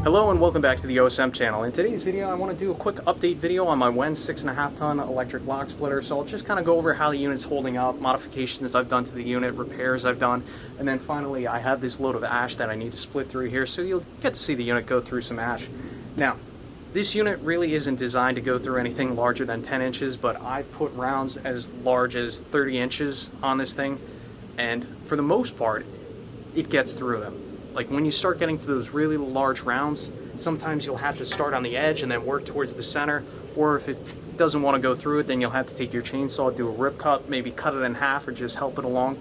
Hello and welcome back to the OSM channel. In today's video I want to do a quick update video on my WEN 6.5 ton electric lock splitter. So I'll just kind of go over how the unit's holding up, modifications I've done to the unit, repairs I've done, and then finally I have this load of ash that I need to split through here, so you'll get to see the unit go through some ash. Now, this unit really isn't designed to go through anything larger than 10 inches, but I put rounds as large as 30 inches on this thing, and for the most part it gets through them. Like when you start getting to those really large rounds, sometimes you'll have to start on the edge and then work towards the center, or if it doesn't want to go through it, then you'll have to take your chainsaw, do a rip cut, maybe cut it in half or just help it along.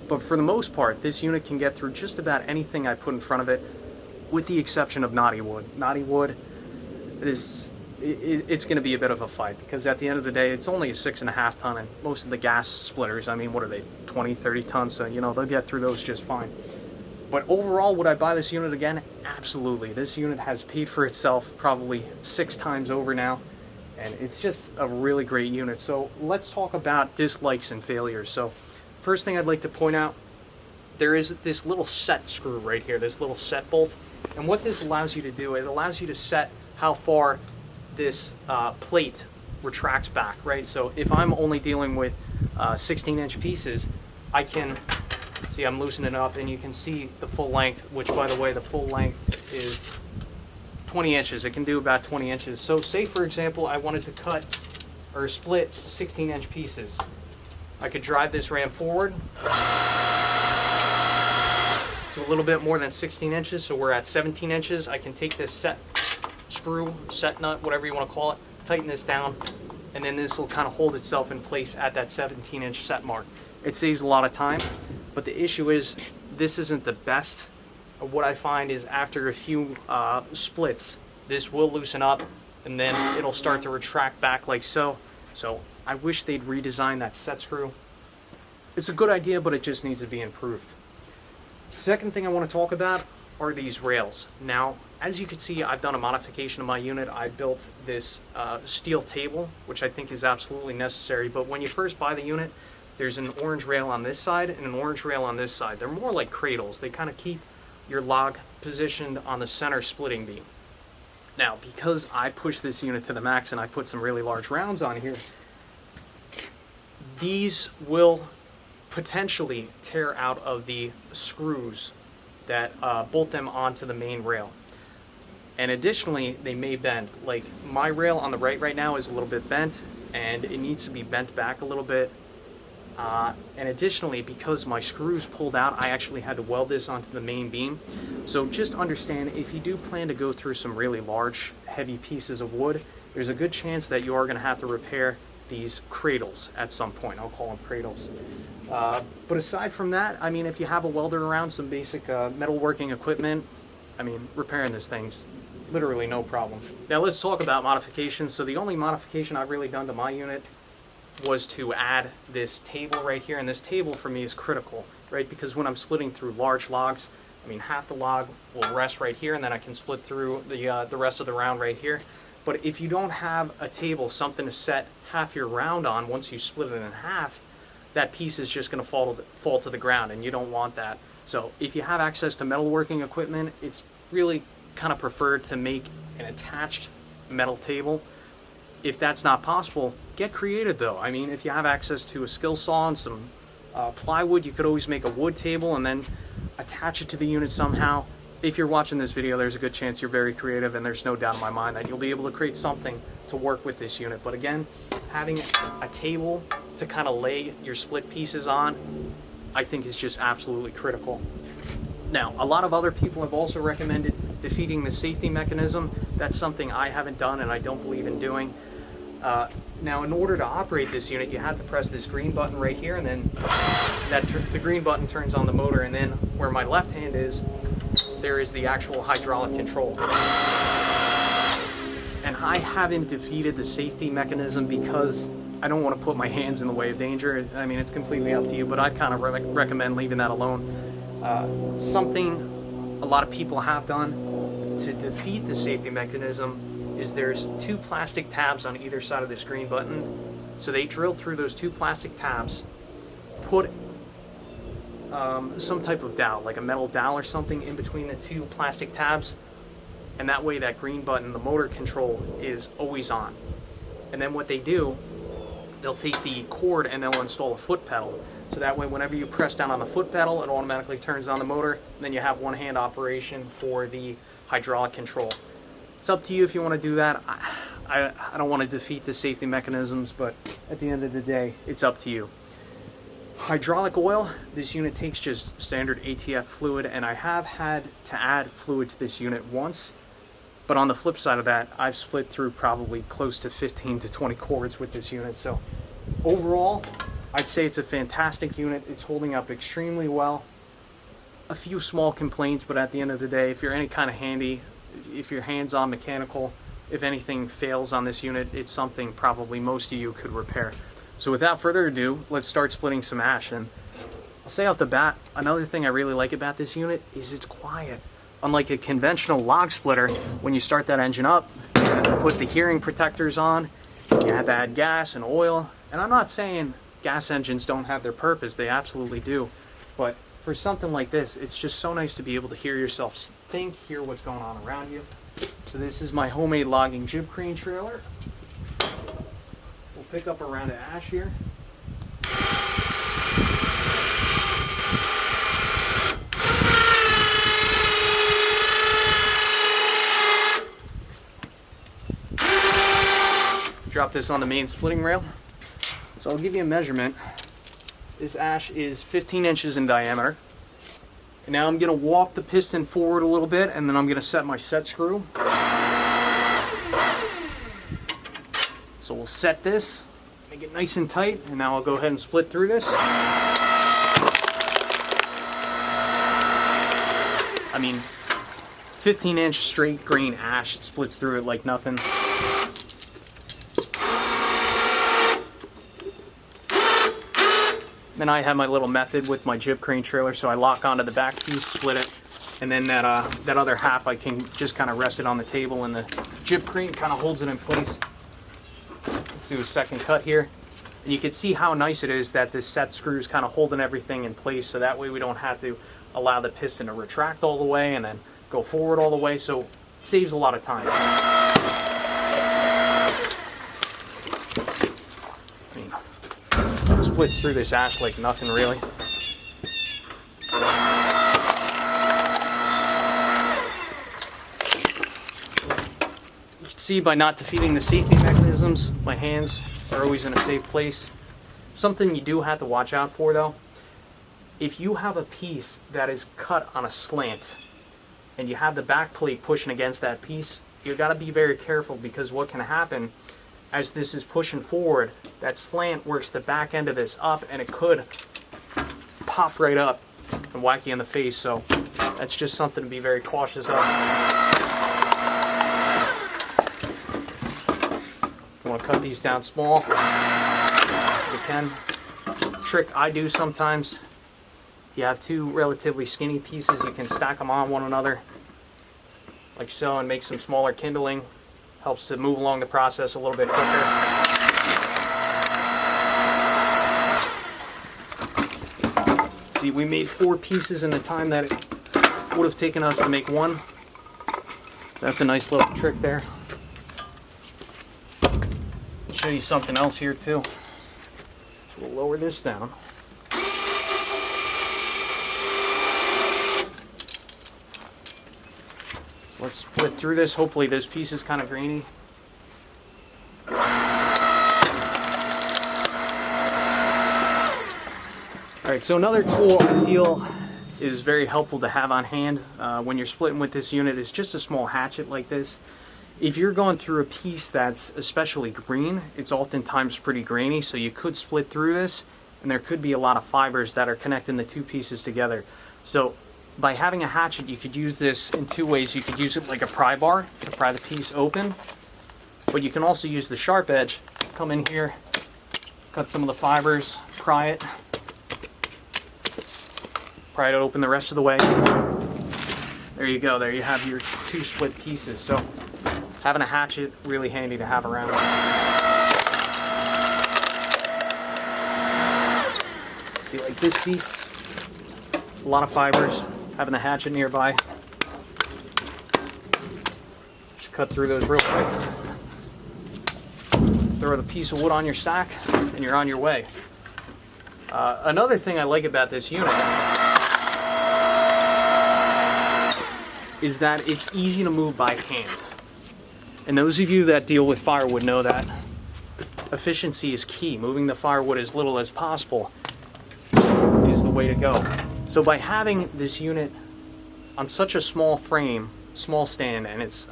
But for the most part, this unit can get through just about anything I put in front of it, with the exception of knotty wood. Knotty wood, it's going to be a bit of a fight, because at the end of the day, it's only a 6.5 ton, and most of the gas splitters, I mean, what are they, 20, 30 tons, so you know, they'll get through those just fine. But overall, would I buy this unit again? Absolutely. This unit has paid for itself probably 6 times over now, and it's just a really great unit. So let's talk about dislikes and failures. So first thing I'd like to point out, there is this little set screw right here, this little set bolt. And what this allows you to do, it allows you to set how far this plate retracts back, right? So if I'm only dealing with 16-inch pieces, I can... See, I'm loosening it up, and you can see the full length, which, by the way, the full length is 20 inches. It can do about 20 inches. So say, for example, I wanted to cut or split 16-inch pieces. I could drive this ram forward to a little bit more than 16 inches, so we're at 17 inches. I can take this set screw, set nut, whatever you want to call it, tighten this down, and then this will kind of hold itself in place at that 17-inch set mark. It saves a lot of time. But the issue is, this isn't the best. What I find is after a few splits, this will loosen up, and then it'll start to retract back like so. So I wish they'd redesign that set screw. It's a good idea, but it just needs to be improved. Second thing I want to talk about are these rails. Now, as you can see, I've done a modification of my unit. I built this steel table, which I think is absolutely necessary. But when you first buy the unit, there's an orange rail on this side and an orange rail on this side. They're more like cradles. They kind of keep your log positioned on the center splitting beam. Now, because I pushed this unit to the max and I put some really large rounds on here, these will potentially tear out of the screws that bolt them onto the main rail. And additionally, they may bend. Like my rail on the right now is a little bit bent, and it needs to be bent back a little bit. And additionally, because my screws pulled out, I actually had to weld this onto the main beam. So just understand, if you do plan to go through some really large, heavy pieces of wood, there's a good chance that you are going to have to repair these cradles at some point. I'll call them cradles. But aside from that, I mean, if you have a welder around, some basic metalworking equipment, I mean, repairing this thing's literally no problem. Now let's talk about modifications. So the only modification I've really done to my unit was to add this table right here, and this table for me is critical, right? Because when I'm splitting through large logs, I mean, half the log will rest right here, and then I can split through the rest of the round right here. But if you don't have a table, something to set half your round on, once you split it in half, that piece is just going to fall to the ground, and you don't want that. So if you have access to metalworking equipment, it's really kind of preferred to make an attached metal table. If that's not possible, get creative though. I mean, if you have access to a skill saw and some plywood, you could always make a wood table and then attach it to the unit somehow. If you're watching this video, there's a good chance you're very creative, and there's no doubt in my mind that you'll be able to create something to work with this unit. But again, having a table to kind of lay your split pieces on, I think is just absolutely critical. Now, a lot of other people have also recommended defeating the safety mechanism. That's something I haven't done and I don't believe in doing. Now, in order to operate this unit, you have to press this green button right here, and then the green button turns on the motor, and then where my left hand is, there is the actual hydraulic control. And I haven't defeated the safety mechanism because I don't want to put my hands in the way of danger. I mean, it's completely up to you, but I kind of recommend leaving that alone. Something a lot of people have done to defeat the safety mechanism is there's 2 plastic tabs on either side of this green button. So they drilled through those 2 plastic tabs, put some type of dowel, like a metal dowel or something, in between the 2 plastic tabs, and that way that green button, the motor control, is always on. And then what they do, they'll take the cord and they'll install a foot pedal. So that way whenever you press down on the foot pedal, it automatically turns on the motor, and then you have one hand operation for the hydraulic control. It's up to you if you want to do that. I don't want to defeat the safety mechanisms, but at the end of the day, it's up to you. Hydraulic oil, this unit takes just standard ATF fluid, and I have had to add fluid to this unit once. But on the flip side of that, I've split through probably close to 15 to 20 cords with this unit. So overall, I'd say it's a fantastic unit. It's holding up extremely well. A few small complaints, but at the end of the day, if you're any kind of handy, if you're hands-on mechanical, if anything fails on this unit, it's something probably most of you could repair. So without further ado, let's start splitting some ash. And I'll say off the bat, another thing I really like about this unit is it's quiet. Unlike a conventional log splitter, when you start that engine up, you have to put the hearing protectors on, you have to add gas and oil. And I'm not saying gas engines don't have their purpose, they absolutely do. But for something like this, it's just so nice to be able to hear yourself think, hear what's going on around you. So this is my homemade logging jib crane trailer. We'll pick up a round of ash here. Drop this on the main splitting rail. So I'll give you a measurement. This ash is 15 inches in diameter. And now I'm going to walk the piston forward a little bit, and then I'm going to set my set screw. So we'll set this, make it nice and tight, and now I'll go ahead and split through this. I mean, 15-inch straight grain ash splits through it like nothing. Then I have my little method with my jib crane trailer, so I lock onto the back piece, split it, and then that other half I can just kind of rest it on the table, and the jib crane kind of holds it in place. Let's do a second cut here. And you can see how nice it is that this set screw is kind of holding everything in place, so that way we don't have to allow the piston to retract all the way and then go forward all the way, so it saves a lot of time. Splits through this ash like nothing really. You can see by not defeating the safety mechanisms, my hands are always in a safe place. Something you do have to watch out for though, if you have a piece that is cut on a slant and you have the back plate pushing against that piece, you got to be very careful, because what can happen as this is pushing forward, that slant works the back end of this up, and it could pop right up and whack you in the face. So that's just something to be very cautious of. You want to cut these down small if you can. Trick I do sometimes, you have two relatively skinny pieces, you can stack them on one another like so and make some smaller kindling. Helps to move along the process a little bit quicker. See, we made 4 pieces in the time that it would have taken us to make one. That's a nice little trick there. I'll show you something else here too. So we'll lower this down. Let's split through this. Hopefully this piece is kind of grainy. Alright, so another tool I feel is very helpful to have on hand when you're splitting with this unit is just a small hatchet like this. If you're going through a piece that's especially green, it's oftentimes pretty grainy, so you could split through this, and there could be a lot of fibers that are connecting the two pieces together. So by having a hatchet, you could use this in 2 ways. You could use it like a pry bar to pry the piece open, but you can also use the sharp edge, come in here, cut some of the fibers, pry it open the rest of the way. There you go, there you have your 2 split pieces. So having a hatchet, really handy to have around. See, like this piece, a lot of fibers. Having the hatchet nearby Just cut through those real quick. Throw the piece of wood on your stack, and you're on your way. Another thing I like about this unit is that it's easy to move by hand. And those of you that deal with firewood know that efficiency is key. Moving the firewood as little as possible is the way to go. So by having this unit on such a small frame, small stand, and it's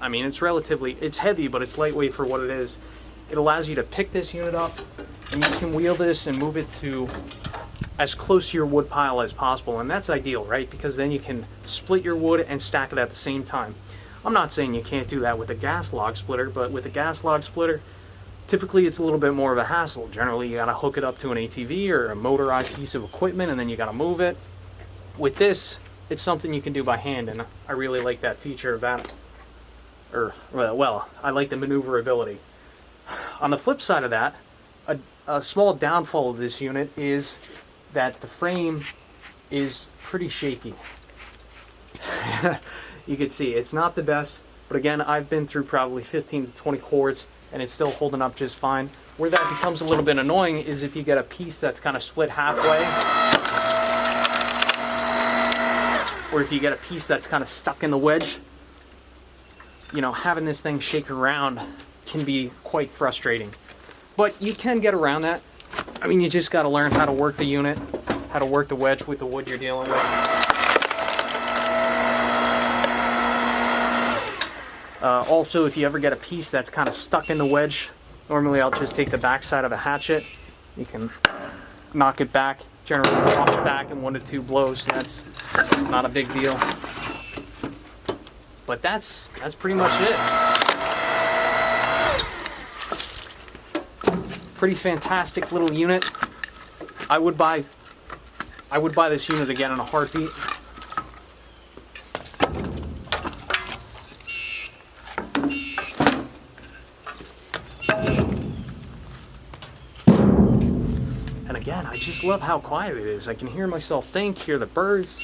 heavy, but it's lightweight for what it is. It allows you to pick this unit up, and you can wheel this and move it to as close to your wood pile as possible, and that's ideal, right? Because then you can split your wood and stack it at the same time. I'm not saying you can't do that with a gas log splitter, but with a gas log splitter, typically it's a little bit more of a hassle. Generally, you gotta hook it up to an ATV or a motorized piece of equipment, and then you gotta move it. With this, it's something you can do by hand, and I really like that feature of that. I like the maneuverability. On the flip side of that, a small downfall of this unit is that the frame is pretty shaky. You can see it's not the best, but again, I've been through probably 15 to 20 cords and it's still holding up just fine. Where that becomes a little bit annoying is if you get a piece that's kind of split halfway, or if you get a piece that's kind of stuck in the wedge. You know, having this thing shake around can be quite frustrating. But you can get around that. I mean, you just got to learn how to work the unit, how to work the wedge with the wood you're dealing with. Also, if you ever get a piece that's kind of stuck in the wedge, normally I'll just take the back side of a hatchet. You can knock it back, generally wash back in 1 to 2 blows. That's not a big deal. But that's pretty much it. Pretty fantastic little unit. I would buy this unit again in a heartbeat. And again, I just love how quiet it is. I can hear myself think, hear the birds,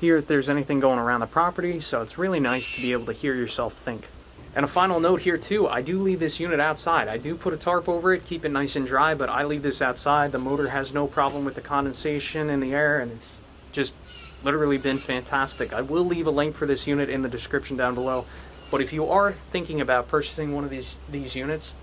hear if there's anything going around the property, so it's really nice to be able to hear yourself think. And a final note here too, I do leave this unit outside. I do put a tarp over it, keep it nice and dry, but I leave this outside. The motor has no problem with the condensation in the air, and it's just literally been fantastic. I will leave a link for this unit in the description down below. But if you are thinking about purchasing one of these units,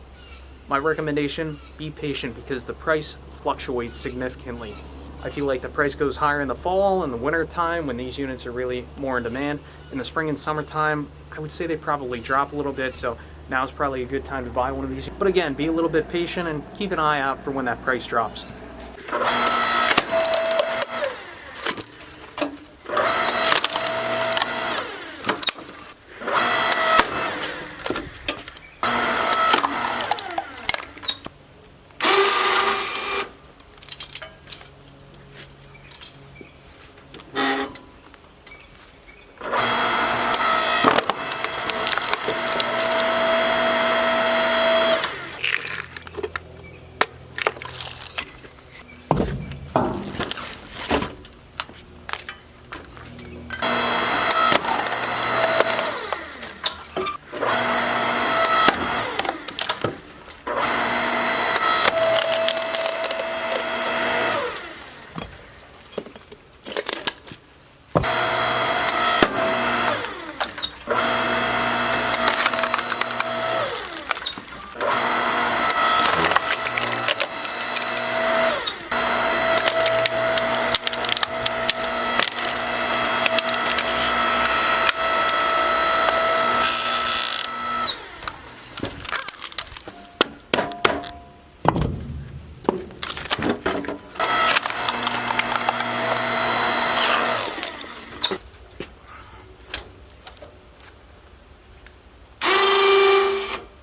my recommendation, be patient because the price fluctuates significantly. I feel like the price goes higher in the fall and the winter time when these units are really more in demand. In the spring and summertime, I would say they probably drop a little bit, so now is probably a good time to buy one of these. But again, be a little bit patient and keep an eye out for when that price drops.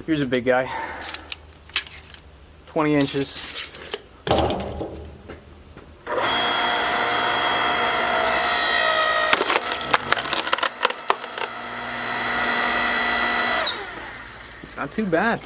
Here's a big guy, 20 inches. Not too bad.